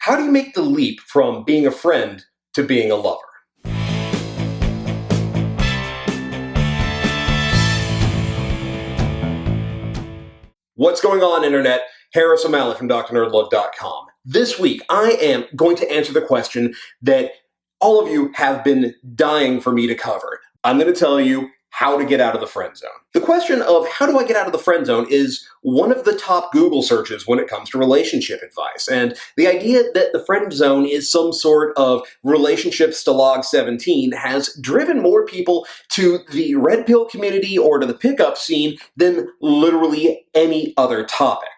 How do you make the leap from being a friend to being a lover? What's going on, Internet? Harris O'Malley from drnerdlove.com. This week, I am going to answer the question that all of you have been dying for me to cover. I'm going to tell you how to get out of the friend zone. The question of how do I get out of the friend zone is one of the top Google searches when it comes to relationship advice. And the idea that the friend zone is some sort of relationship stalag 17 has driven more people to the red pill community or to the pickup scene than literally any other topic.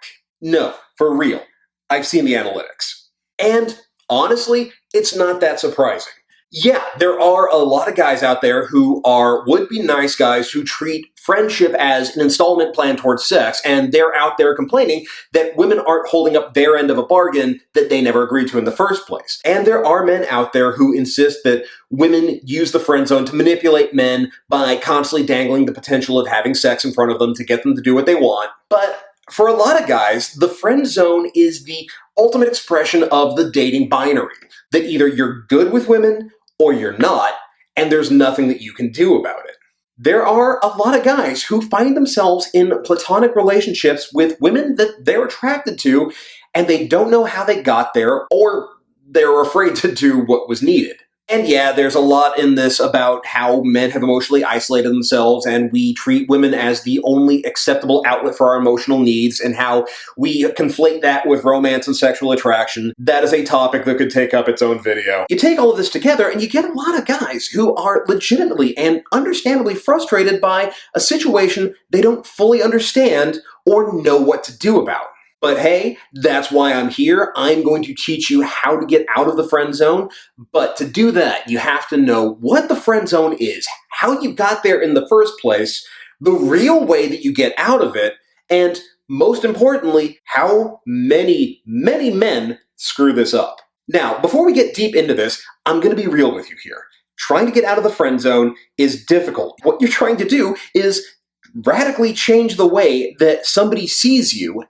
No, for real. I've seen the analytics. And honestly, it's not that surprising. Yeah, there are a lot of guys out there who are would-be nice guys who treat friendship as an installment plan towards sex, and they're out there complaining that women aren't holding up their end of a bargain that they never agreed to in the first place. And there are men out there who insist that women use the friend zone to manipulate men by constantly dangling the potential of having sex in front of them to get them to do what they want. But for a lot of guys, the friend zone is the ultimate expression of the dating binary, that either you're good with women or you're not, and there's nothing that you can do about it. There are a lot of guys who find themselves in platonic relationships with women that they're attracted to, and they don't know how they got there, or they're afraid to do what was needed. And yeah, there's a lot in this about how men have emotionally isolated themselves and we treat women as the only acceptable outlet for our emotional needs and how we conflate that with romance and sexual attraction. That is a topic that could take up its own video. You take all of this together and you get a lot of guys who are legitimately and understandably frustrated by a situation they don't fully understand or know what to do about. But hey, that's why I'm here. I'm going to teach you how to get out of the friend zone. But to do that, you have to know what the friend zone is, how you got there in the first place, the real way that you get out of it, and most importantly, how many men screw this up. Now, before we get deep into this, I'm going to be real with you here. Trying to get out of the friend zone is difficult. What you're trying to do is radically change the way that somebody sees you.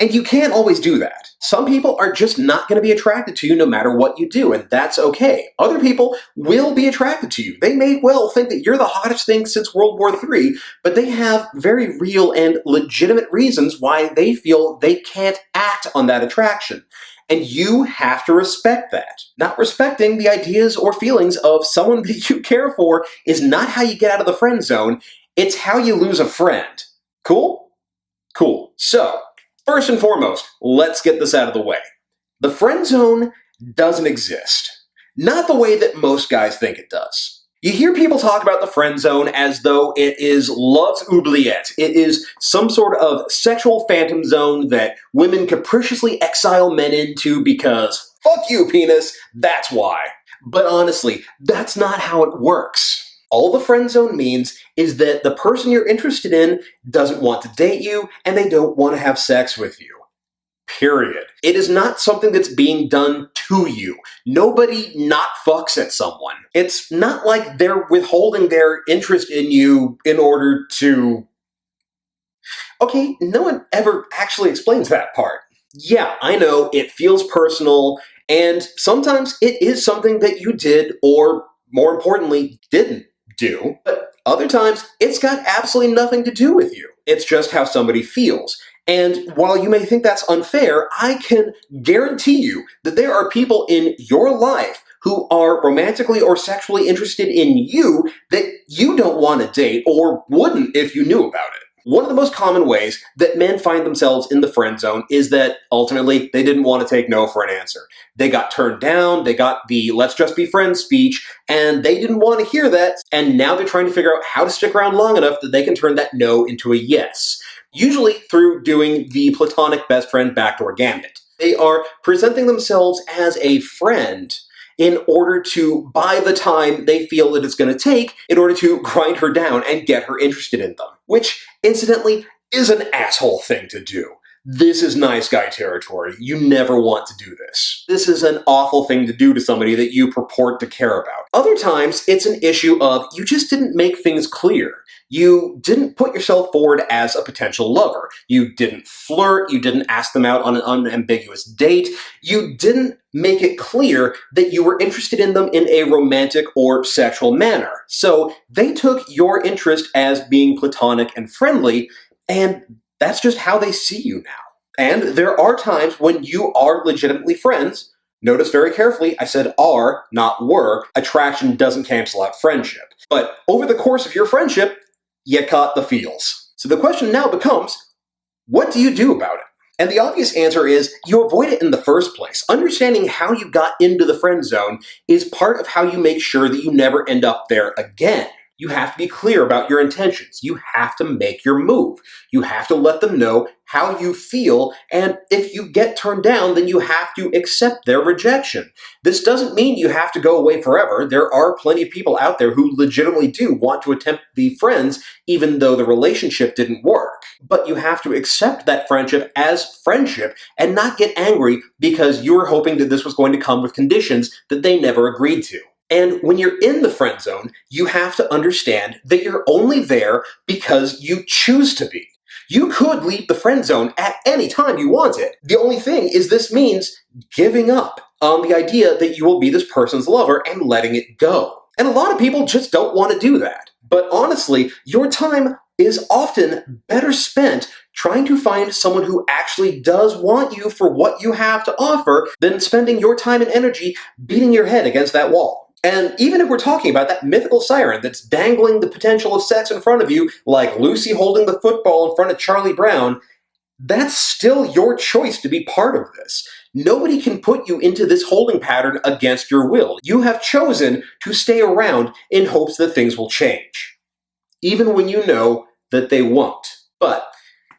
And you can't always do that. Some people are just not going to be attracted to you no matter what you do, and that's okay. Other people will be attracted to you. They may well think that you're the hottest thing since World War III, but they have very real and legitimate reasons why they feel they can't act on that attraction. And you have to respect that. Not respecting the ideas or feelings of someone that you care for is not how you get out of the friend zone. It's how you lose a friend. Cool? Cool. So, first and foremost, let's get this out of the way. The friend zone doesn't exist. Not the way that most guys think it does. You hear people talk about the friend zone as though it is love's oubliette. It is some sort of sexual phantom zone that women capriciously exile men into because, fuck you, penis, that's why. But honestly, that's not how it works. All the friend zone means is that the person you're interested in doesn't want to date you and they don't want to have sex with you. Period. It is not something that's being done to you. Nobody not fucks at someone. It's not like they're withholding their interest in you in order to... Okay, no one ever actually explains that part. Yeah, I know, it feels personal, and sometimes it is something that you did or, more importantly, didn't do, but other times it's got absolutely nothing to do with you. It's just how somebody feels. And while you may think that's unfair, I can guarantee you that there are people in your life who are romantically or sexually interested in you that you don't want to date or wouldn't if you knew about it. One of the most common ways that men find themselves in the friend zone is that ultimately they didn't want to take no for an answer. They got turned down, they got the let's just be friends speech, and they didn't want to hear that, and now they're trying to figure out how to stick around long enough that they can turn that no into a yes. Usually through doing the platonic best friend backdoor gambit. They are presenting themselves as a friend in order to buy the time they feel that it's going to take in order to grind her down and get her interested in them. Which, incidentally, is an asshole thing to do. This is nice guy territory. You never want to do this. This is an awful thing to do to somebody that you purport to care about. Other times, it's an issue of you just didn't make things clear. You didn't put yourself forward as a potential lover. You didn't flirt. You didn't ask them out on an unambiguous date. You didn't make it clear that you were interested in them in a romantic or sexual manner. So they took your interest as being platonic and friendly, and that's just how they see you now. And there are times when you are legitimately friends. Notice very carefully, I said are, not were. Attraction doesn't cancel out friendship. But over the course of your friendship, you caught the feels. So the question now becomes, what do you do about it? And the obvious answer is you avoid it in the first place. Understanding how you got into the friend zone is part of how you make sure that you never end up there again. You have to be clear about your intentions. You have to make your move. You have to let them know how you feel, and if you get turned down, then you have to accept their rejection. This doesn't mean you have to go away forever. There are plenty of people out there who legitimately do want to attempt to be friends, even though the relationship didn't work. But you have to accept that friendship as friendship and not get angry because you were hoping that this was going to come with conditions that they never agreed to. And when you're in the friend zone, you have to understand that you're only there because you choose to be. You could leave the friend zone at any time you wanted. The only thing is this means giving up on the idea that you will be this person's lover and letting it go. And a lot of people just don't want to do that. But honestly, your time is often better spent trying to find someone who actually does want you for what you have to offer than spending your time and energy beating your head against that wall. And even if we're talking about that mythical siren that's dangling the potential of sex in front of you, like Lucy holding the football in front of Charlie Brown, that's still your choice to be part of this. Nobody can put you into this holding pattern against your will. You have chosen to stay around in hopes that things will change, even when you know that they won't. But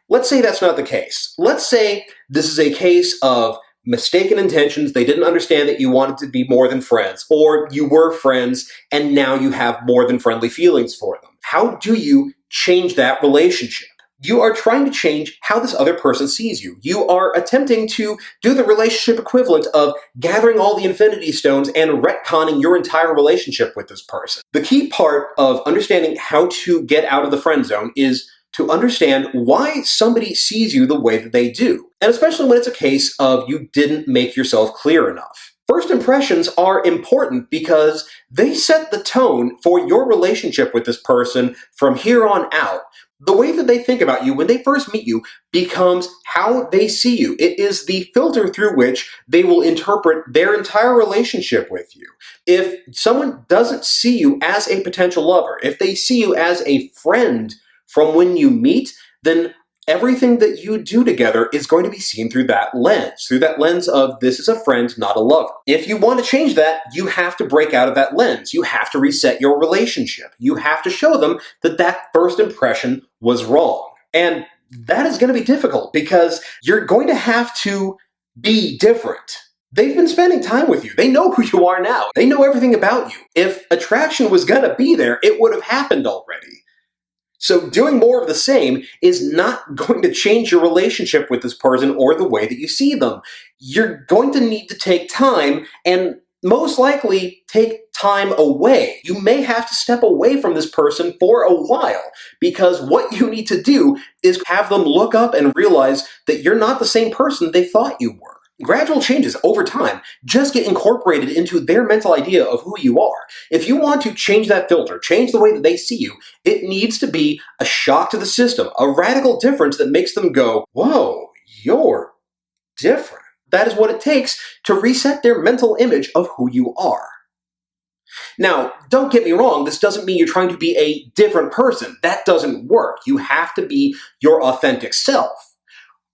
let's say that's not the case. Let's say this is a case of mistaken intentions. They didn't understand that you wanted to be more than friends, or you were friends and now you have more than friendly feelings for them. How do you change that relationship? You are trying to change how this other person sees you. You are attempting to do the relationship equivalent of gathering all the infinity stones and retconning your entire relationship with this person. The key part of understanding how to get out of the friend zone is to understand why somebody sees you the way that they do. And especially when it's a case of you didn't make yourself clear enough. First impressions are important because they set the tone for your relationship with this person from here on out. The way that they think about you when they first meet you becomes how they see you. It is the filter through which they will interpret their entire relationship with you. If someone doesn't see you as a potential lover, if they see you as a friend from when you meet, then everything that you do together is going to be seen through that lens of this is a friend, not a lover. If you want to change that, you have to break out of that lens. You have to reset your relationship. You have to show them that that first impression was wrong. And that is going to be difficult because you're going to have to be different. They've been spending time with you. They know who you are now. They know everything about you. If attraction was going to be there, it would have happened already. So doing more of the same is not going to change your relationship with this person or the way that you see them. You're going to need to take time and most likely take time away. You may have to step away from this person for a while because what you need to do is have them look up and realize that you're not the same person they thought you were. Gradual changes over time just get incorporated into their mental idea of who you are. If you want to change that filter, change the way that they see you, it needs to be a shock to the system, a radical difference that makes them go, whoa, you're different. That is what it takes to reset their mental image of who you are. Now, don't get me wrong, this doesn't mean you're trying to be a different person. That doesn't work. You have to be your authentic self.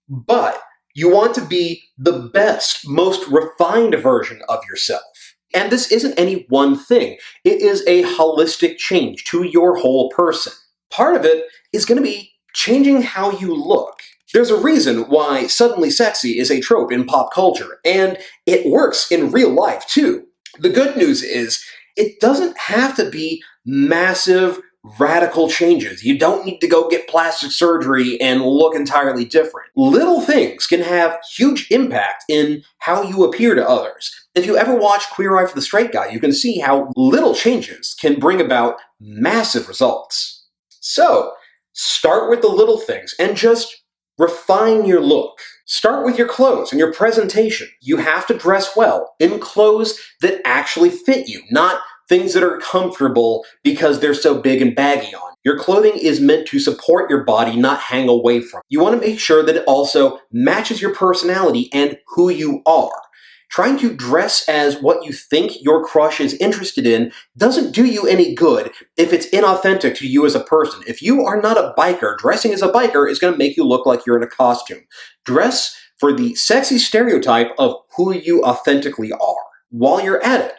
But you want to be the best, most refined version of yourself. And this isn't any one thing. It is a holistic change to your whole person. Part of it is going to be changing how you look. There's a reason why suddenly sexy is a trope in pop culture, and it works in real life too. The good news is it doesn't have to be massive, radical changes. You don't need to go get plastic surgery and look entirely different. Little things can have huge impact in how you appear to others. If you ever watch Queer Eye for the Straight Guy, you can see how little changes can bring about massive results. So, start with the little things and just refine your look. Start with your clothes and your presentation. You have to dress well in clothes that actually fit you, not things that are comfortable because they're so big and baggy on. Your clothing is meant to support your body, not hang away from. You want to make sure that it also matches your personality and who you are. Trying to dress as what you think your crush is interested in doesn't do you any good if it's inauthentic to you as a person. If you are not a biker, dressing as a biker is going to make you look like you're in a costume. Dress for the sexy stereotype of who you authentically are. While you're at it,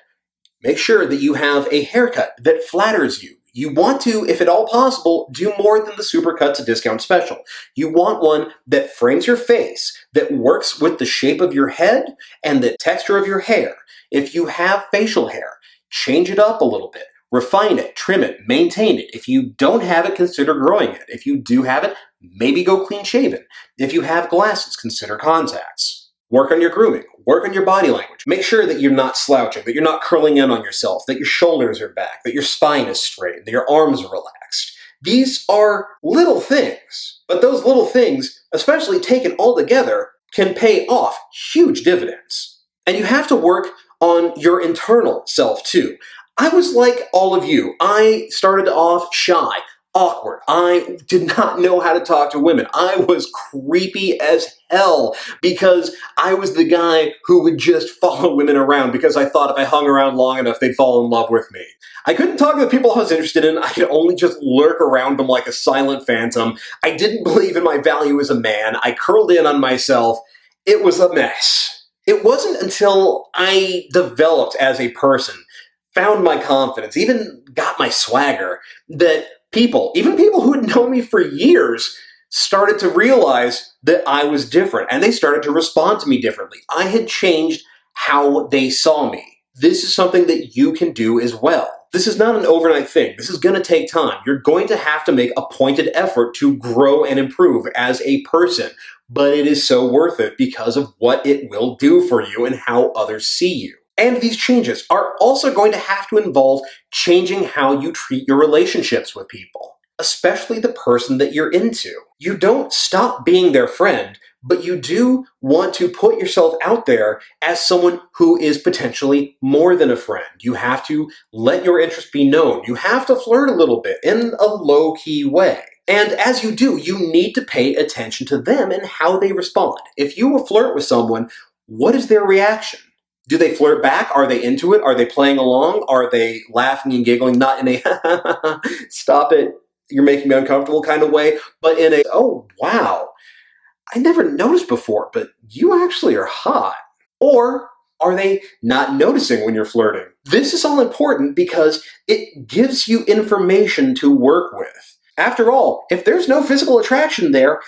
make sure that you have a haircut that flatters you. You want to, if at all possible, do more than the Supercuts discount special. You want one that frames your face, that works with the shape of your head and the texture of your hair. If you have facial hair, change it up a little bit. Refine it, trim it, maintain it. If you don't have it, consider growing it. If you do have it, maybe go clean shaven. If you have glasses, consider contacts. Work on your grooming. Work on your body language. Make sure that you're not slouching, that you're not curling in on yourself, that your shoulders are back, that your spine is straight, that your arms are relaxed. These are little things, but those little things, especially taken all together, can pay off huge dividends. And you have to work on your internal self too. I was like all of you. I started off shy, awkward. I did not know how to talk to women. I was creepy as hell because I was the guy who would just follow women around because I thought if I hung around long enough, they'd fall in love with me. I couldn't talk to the people I was interested in. I could only just lurk around them like a silent phantom. I didn't believe in my value as a man. I curled in on myself. It was a mess. It wasn't until I developed as a person, found my confidence, even got my swagger, that people, even people who had known me for years, started to realize that I was different, and they started to respond to me differently. I had changed how they saw me. This is something that you can do as well. This is not an overnight thing. This is going to take time. You're going to have to make a pointed effort to grow and improve as a person, but it is so worth it because of what it will do for you and how others see you. And these changes are also going to have to involve changing how you treat your relationships with people, especially the person that you're into. You don't stop being their friend, but you do want to put yourself out there as someone who is potentially more than a friend. You have to let your interests be known. You have to flirt a little bit in a low-key way. And as you do, you need to pay attention to them and how they respond. If you will flirt with someone, what is their reaction? Do they flirt back? Are they into it? Are they playing along? Are they laughing and giggling, not in a stop it, you're making me uncomfortable kind of way, but in a, oh, wow, I never noticed before, but you actually are hot? Or are they not noticing when you're flirting? This is all important because it gives you information to work with. After all, if there's no physical attraction there,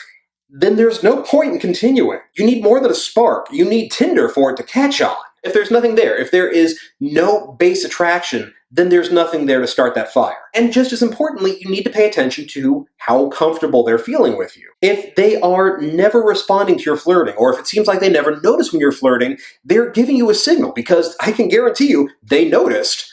then there's no point in continuing. You need more than a spark. You need Tinder for it to catch on. If there's nothing there, if there is no base attraction, then there's nothing there to start that fire. And just as importantly, you need to pay attention to how comfortable they're feeling with you. If they are never responding to your flirting, or if it seems like they never notice when you're flirting, they're giving you a signal, because I can guarantee you they noticed.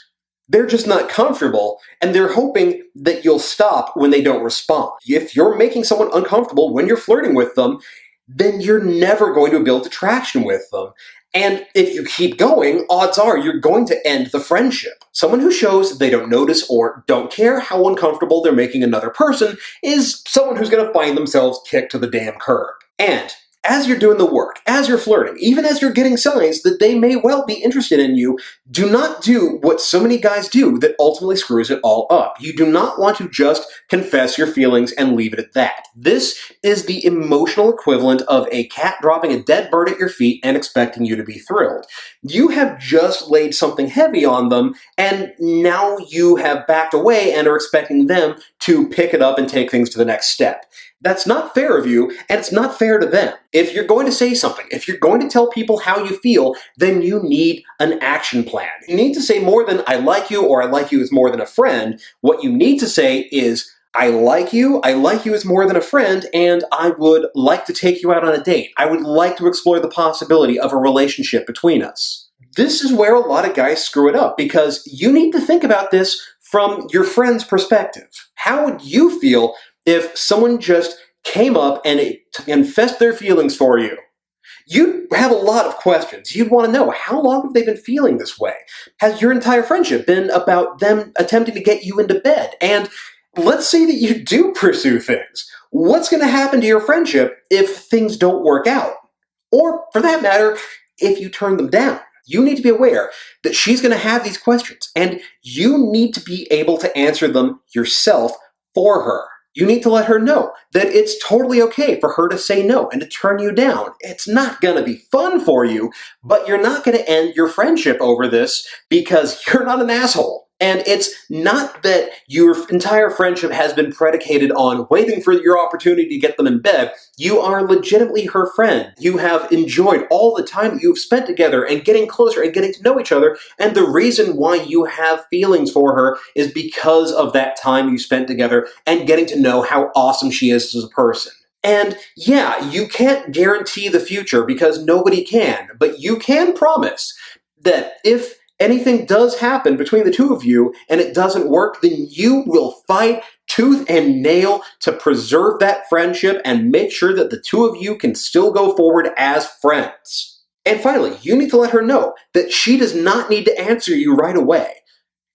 They're just not comfortable, and they're hoping that you'll stop when they don't respond. If you're making someone uncomfortable when you're flirting with them, then you're never going to build attraction with them. And if you keep going, odds are you're going to end the friendship. Someone who shows they don't notice or don't care how uncomfortable they're making another person is someone who's going to find themselves kicked to the damn curb. And as you're doing the work, as you're flirting, even as you're getting signs that they may well be interested in you, do not do what so many guys do that ultimately screws it all up. You do not want to just confess your feelings and leave it at that. This is the emotional equivalent of a cat dropping a dead bird at your feet and expecting you to be thrilled. You have just laid something heavy on them, and now you have backed away and are expecting them to pick it up and take things to the next step. That's not fair of you, and it's not fair to them. If you're going to say something, if you're going to tell people how you feel, then you need an action plan. You need to say more than I like you or I like you as more than a friend. What you need to say is, I like you as more than a friend, and I would like to take you out on a date. I would like to explore the possibility of a relationship between us. This is where a lot of guys screw it up, because you need to think about this from your friend's perspective. How would you feel if someone just came up and confessed their feelings for you? You'd have a lot of questions. You'd want to know, how long have they been feeling this way? Has your entire friendship been about them attempting to get you into bed? And let's say that you do pursue things. What's going to happen to your friendship if things don't work out? Or, for that matter, if you turn them down? You need to be aware that she's going to have these questions, and you need to be able to answer them yourself for her. You need to let her know that it's totally okay for her to say no and to turn you down. It's not going to be fun for you, but you're not going to end your friendship over this because you're not an asshole. And it's not that your entire friendship has been predicated on waiting for your opportunity to get them in bed. You are legitimately her friend. You have enjoyed all the time that you've spent together and getting closer and getting to know each other. And the reason why you have feelings for her is because of that time you spent together and getting to know how awesome she is as a person. And yeah, you can't guarantee the future because nobody can, but you can promise that if anything does happen between the two of you and it doesn't work, then you will fight tooth and nail to preserve that friendship and make sure that the two of you can still go forward as friends. And finally, you need to let her know that she does not need to answer you right away.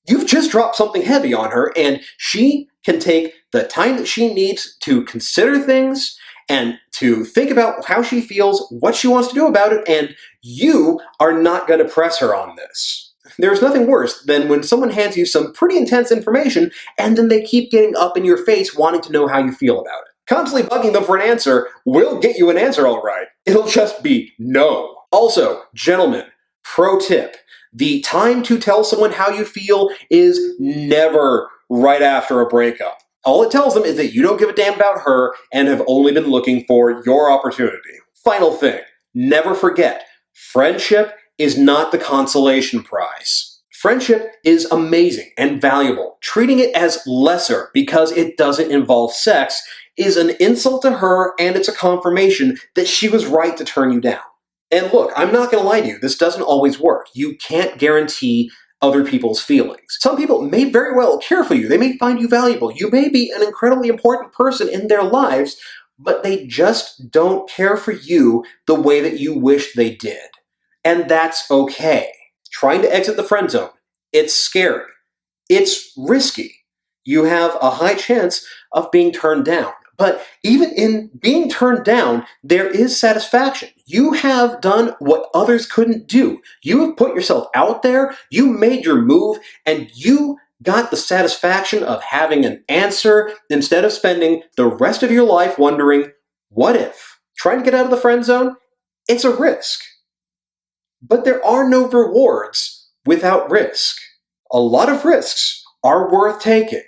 You've just dropped something heavy on her, and she can take the time that she needs to consider things and to think about how she feels, what she wants to do about it, and you are not going to press her on this. There's nothing worse than when someone hands you some pretty intense information and then they keep getting up in your face wanting to know how you feel about it. Constantly bugging them for an answer will get you an answer, all right. It'll just be no. Also, gentlemen, pro tip. The time to tell someone how you feel is never right after a breakup. All it tells them is that you don't give a damn about her and have only been looking for your opportunity. Final thing, never forget, friendship is not the consolation prize. Friendship is amazing and valuable. Treating it as lesser because it doesn't involve sex is an insult to her, and it's a confirmation that she was right to turn you down. And look, I'm not going to lie to you, this doesn't always work. You can't guarantee other people's feelings. Some people may very well care for you. They may find you valuable. You may be an incredibly important person in their lives, but they just don't care for you the way that you wish they did. And that's okay. Trying to exit the friend zone, it's scary. It's risky. You have a high chance of being turned down. But even in being turned down, there is satisfaction. You have done what others couldn't do. You have put yourself out there, you made your move, and you got the satisfaction of having an answer instead of spending the rest of your life wondering, what if? Trying to get out of the friend zone, it's a risk. But there are no rewards without risk. A lot of risks are worth taking.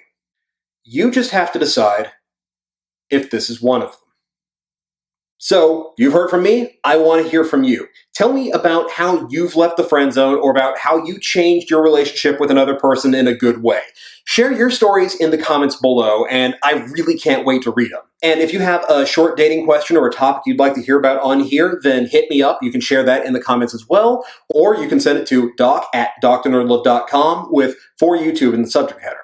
You just have to decide if this is one of them. So, you've heard from me, I want to hear from you. Tell me about how you've left the friend zone or about how you changed your relationship with another person in a good way. Share your stories in the comments below, and I really can't wait to read them. And if you have a short dating question or a topic you'd like to hear about on here, then hit me up. You can share that in the comments as well, or you can send it to doc@drnerdlove.com with "for YouTube" in the subject header.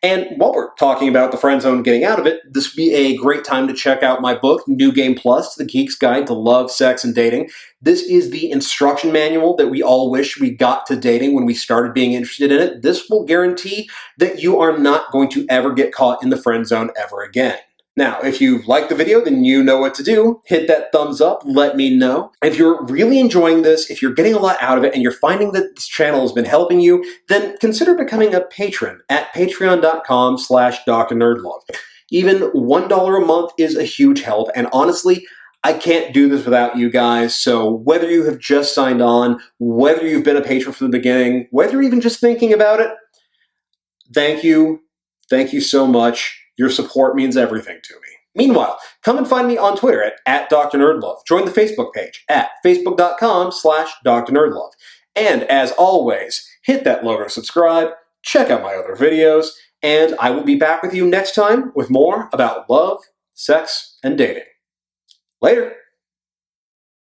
And while we're talking about the friend zone, getting out of it, this would be a great time to check out my book, New Game Plus, The Geek's Guide to Love, Sex, and Dating. This is the instruction manual that we all wish we got to dating when we started being interested in it. This will guarantee that you are not going to ever get caught in the friend zone ever again. Now, if you liked the video, then you know what to do. Hit that thumbs up, let me know. If you're really enjoying this, if you're getting a lot out of it, and you're finding that this channel has been helping you, then consider becoming a patron at patreon.com/drnerdlove. Even $1 a month is a huge help, and honestly, I can't do this without you guys, so whether you have just signed on, whether you've been a patron from the beginning, whether you're even just thinking about it, thank you. Thank you so much. Your support means everything to me. Meanwhile, come and find me on Twitter at Dr. NerdLove. Join the Facebook page at facebook.com/Dr. NerdLove. And as always, hit that logo subscribe, check out my other videos, and I will be back with you next time with more about love, sex, and dating. Later.